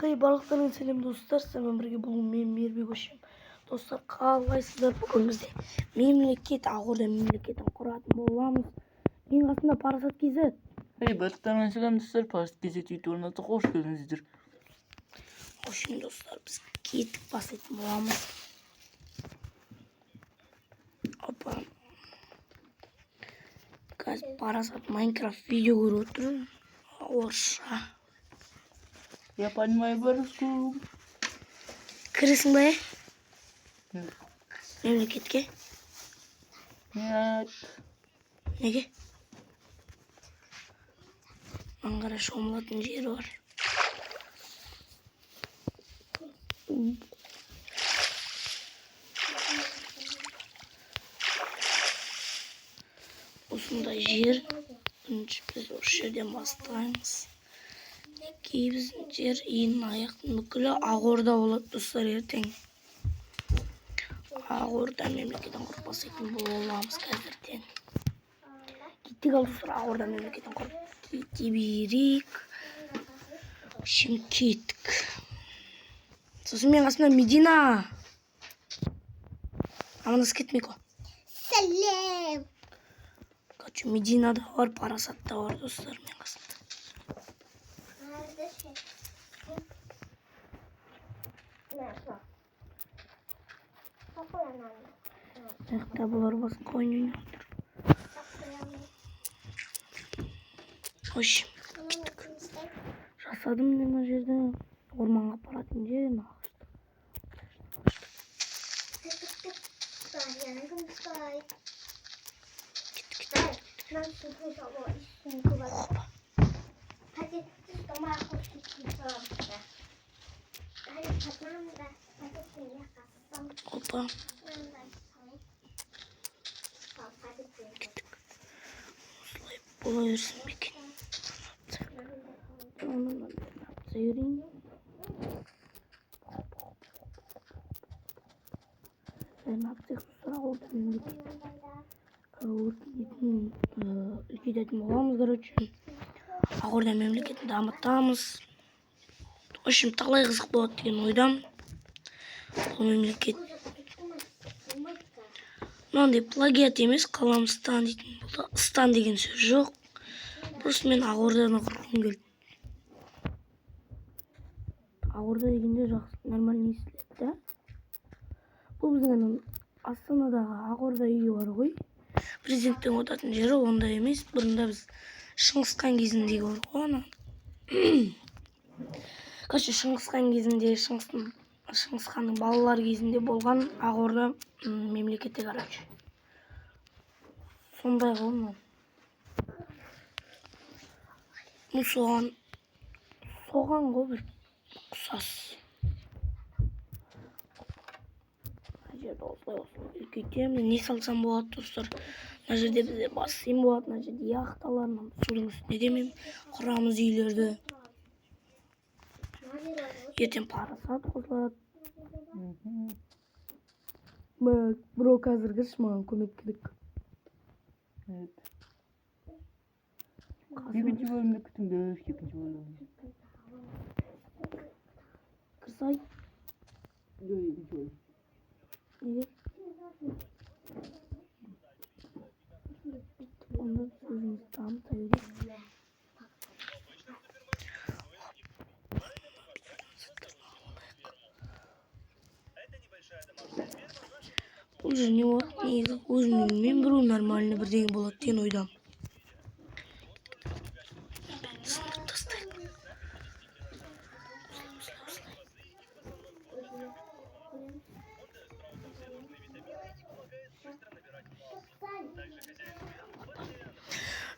Hey balıkların selam dostlar. Sizlerle birlikte bugün men Mehrirbek Hoşem. Dostlar kalgaysızlar bugün bizde memleket ağırda memleketin kurатын bolamız. Мен қасымда Парасат KZ. Hey balıklarına selam dostlar. Parasat KZ videolarına da hoş geldinizdir. Hoşum dostlar biz ketip basетін боламыз. Опа. Қазір Парасат Майнкрафт видео көріп отыр. Орысша. Я понимаю по-русски. Кіресің бе? Нет. Мемлекетке? Нет. Неге? Аңғара шомылатын жері бар. Осындай жер. Біз осы жерден бастаймыз. Біздің жер ең аяқтың бүкілі Ақорда болады достар ертең. Ақорда мемлекетін құрып басатын боламыз қазірден. Кеттік ал достар, Ақорда мемлекетін құрып кете берейік. Кеттік. Сосын мен қасымда Медина. Амандасып кетмейік қой. Сәлем. Короче, Медина да бар, Парасат та бар достар мен қасымда. Жақта бұлар басқа ойнап отыр. Общем, кеттік. Жасадым мен мына жерде орманға апаратын жер нағашты. Опа. Кеттік. Осылай бола берсін бекен. Онын зайырайын. Және апсек сұра олды мемлекет. Үлкейтетін боламыз, короче. Ақорда мемлекетін дамытамыз. В общем, талай қызық болады деген ойдам. Бұл мемлекет. Мынандай плагиат емес, қаламстан дейтін болды. Стан деген сөз жоқ. Просто мен Ақорданы құрғым келді. Ақорда дегенде жақсы, нормально естіледі, да? Бұл біздің Астанадағы Ақорда үйі бар ғой. Президенттің отыратын жері ондай емес. Бұрында біз Шыңғысхан кезіндегі бар ғой. Короче, Шыңғысхан кезінде, Шыңғысханның балалар кезінде болған Ақорда мемлекеті, короче. Сондай ғой. Соған ғой бір ұқсас. Мына жерде осылай үлкейтемін. Не салсам болады достар? Мына жерде бізде бассейн болады, мына жерде яхталар, судың үстіне демеймін. Құрамыз үйлерді. Ертең Парасат қосылады. Бро, қазір кірші, маған көмек керек. Evet. Birinci bölümde kütümde ikinci bölüm. Kırsay. Yok, ikinci bölüm. Nedir? Ondan sözümüzü tam sayıyoruz. Бұл же не уақыт негізі өзіммен біру нормальный бірдеңе болады деген ойдам. Сындырып тастайық.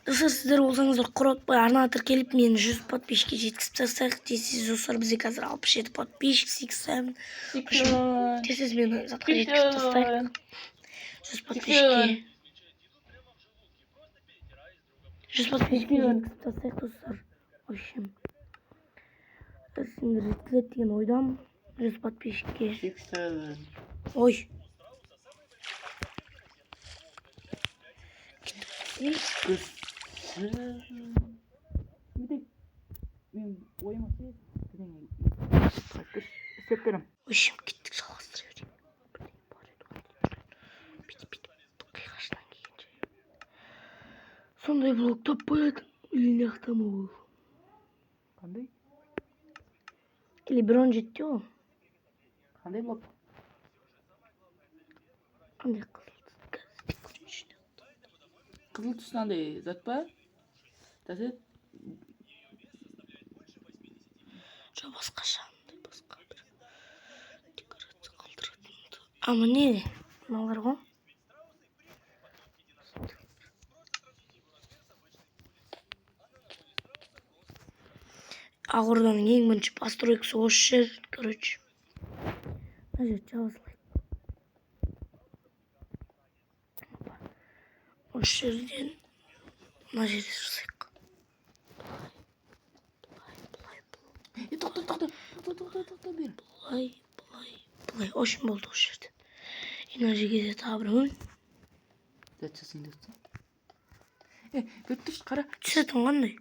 Достар, сіздер болсаңыздар құротпай арнаға тіркеліп мені 100 подписчикке жеткізіп тастайық дейсіз. Достар, бізде қазір 67 подписчик, 87. Тез мені затқа жеткізіп тастайық. 100 подписчикке. 100 подписчикке жеткізіп тастайық достар. В общем, сендер жеткізеді деген ойдам. 100 подписчикке. 87. Ой. Bir de мен ойыма бірдеңе істеп берем. Өшім кеттік жалғастыра берейін. Бүйтіп қиғаштан кейінше. Сондай блок таппайды. Үйіне ақтама ол. Қандай? Или бұрын жетті ол. Қандай блок? Қандай қызыл. Қызыл түсінандай зат па? Заты? Жо басқаша. Басқа бір декорация қалдыратын. Ама не? Мыналар ғой. Ақорданың ең бірінші постройкасы осы жер, короче. Мына жер жабысылайды. Осы жерден мына жерде жасайық. Тоқта бер. Бұлай. Ошын болды осы жерден. Мына жерге де табырмын. Зат жасайын депсің. Көріп тұршы, қара. Түсетін қандай?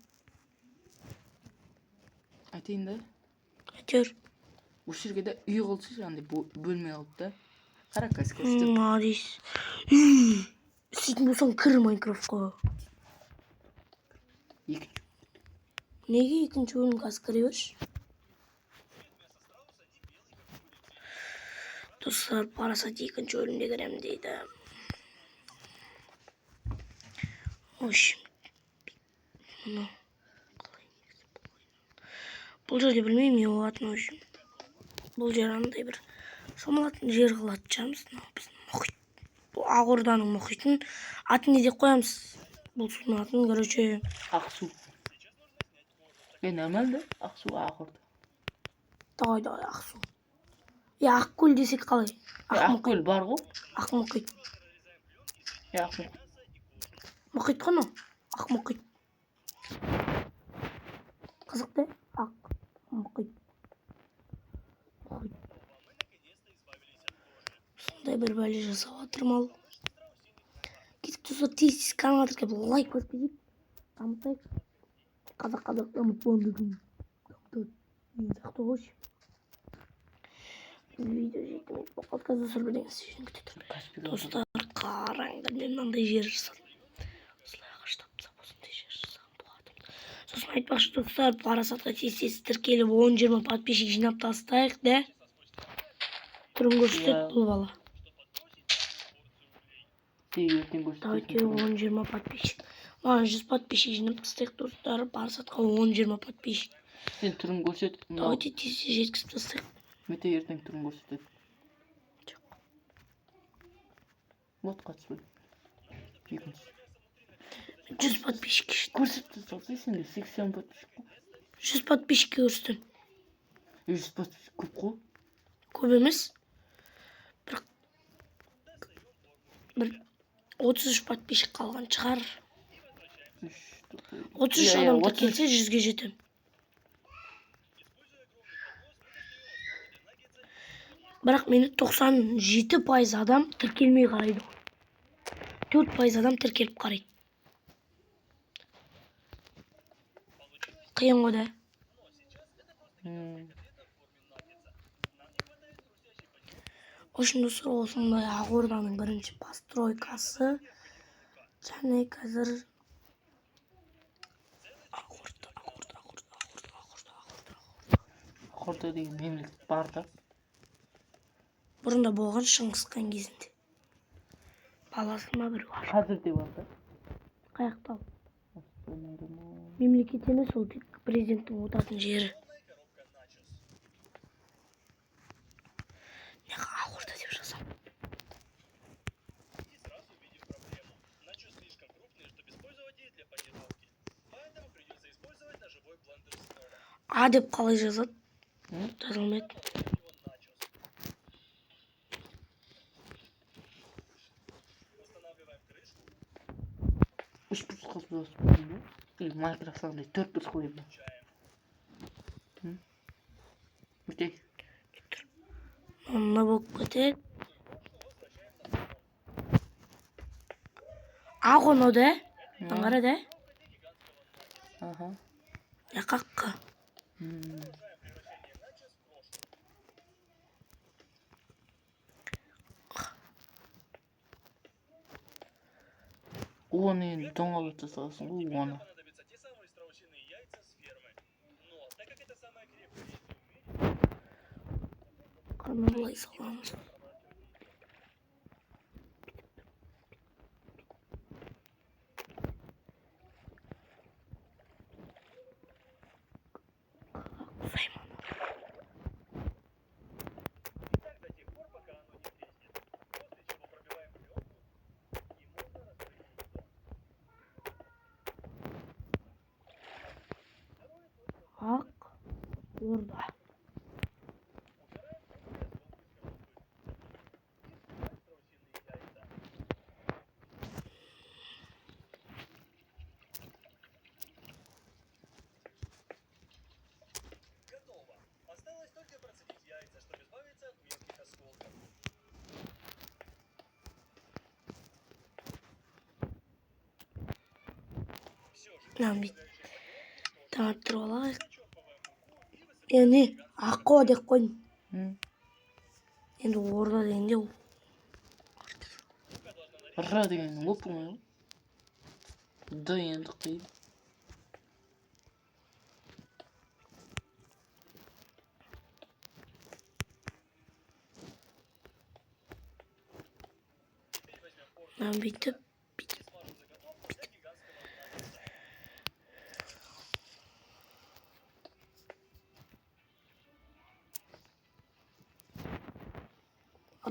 Айтайын да. Әйтеуір. Осы жерге де үй қалды жаңағыдай бөлме алды да. Қара кәсіп көрсетіп. Мадис. Сөйтін болсаң кір Майнкрафтқа. Екінші. Неге екінші бөлім қазір кіре берші? Достар, парасат екінші бөлімде кірем дейді. Ошым. Бұл жерде білмеймін не болатын ошым. Бұл жер андай бір шомылатын жер қылады жамыз. Біздің мұхит. Бұл Ақорданың мұхитын атын не деп қоямыз? Бұл судың атын, короче. Ақсу. Нормально, Ақсу, Ақорда. Давай, Ақсу. Ақкөл десек қалай? Ақкөл бар ғой. Ақ мұхит. Ақ мұхит. Мұхит қана? Ақ мұхит. Қызықты? Ақ мұхит. Сондай бір бәле жасап отырмал. Кетіп тұрса тез каналға тіркеп лайк басып кетейік. Дамытайық. Қазақ дамытпандығын. Ең сақты қош. Видео жетімет бұл подкаст достар бірдеңе істеуін күтеді. Достар, қараңдар мен мынандай жер жасадым. Осылай ағаштап тастап осындай жер жасаған болатын. Сосын айтпақшы достар, парасатқа тез тіркеліп 10-20 подписчик жинап тастайық, да? Түрін көрсетеді бұл бала. Давайте 10-20 подписчик. Маған 100 подписчик жинап тастайық достар. Парасатқа 10-20 подписчик. Сен түрін көрсет. Давайте тез жеткізіп тастайық. Мете ертең түрін көрсетеді. Жоқ. Вот қатыспайды. Екінші. 100 подписчик үшін. Көрсетті салсай сенде 80 подписчик. 100 подписчик көрсетті. 100 подписчик көп қой. Көп емес. Бір 33 подписчик қалған шығар. 33 адам тіркелсе 100-ге жетем. Бірақ мені 97% адам тіркелмей қарайды. 4% адам тіркеліп қарайды. Қиын ғой да. Ошын достар, осындай Ақорданың бірінші постройкасы. Және қазір Ақорда деген мемлекет бар да. Бұрында болған Шыңғысхан кезінде. Баласы ма бір бар. Қазір де бар да. Қаяқтал. Мемлекет емес, ол тек президенттің отыратын жері. Неға Ақорда деп жазам. А деп қалай жазады? Жазылмайды. Үш бұрыс қосып қойдым. Майнкрафт сағындай 4 бұрыс қойдым. Өтей. Онына болып кетеді. Ақ оны да. Аңғара да. Аха. Яқаққа. Оны енді доңғалап тастағансың ғой оны. Қаны былай саламыз. Ақ Орда. Нам таматтырып алайық. Енді аққо деп қойдым. Енді Орда дегенде Ра деген оп оңай ғой. Д енді қиын. Нам бүйтіп.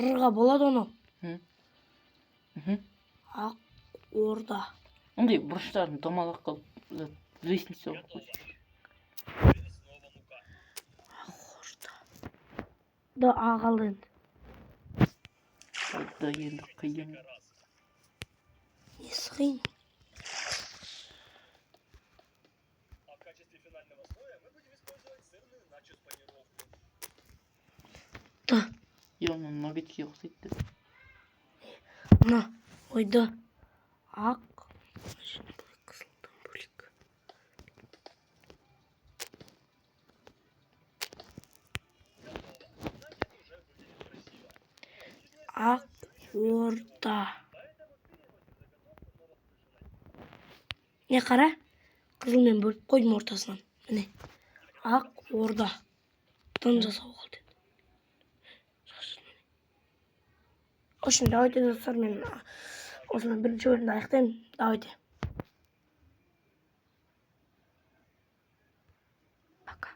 Рға болады оны. Ақ Орда. Ондай бұрыштарын домалақ қылып лестница қылып қойшы. Ақ Орда. Да ағалды енді. Д енді қиын. Несі қиын? Да. Яғни нагетке ұқсайды. Мына ойда ақ қызылдан бөлек. Ақ Орда. Не қара? Қызылмен бөліп қойдым ортасынан. Міне. Ақ Орда. Тын жасау қалды. В общем, давайте, достар, мен осымен бірінші бөлімді аяқтаймын. Давайте.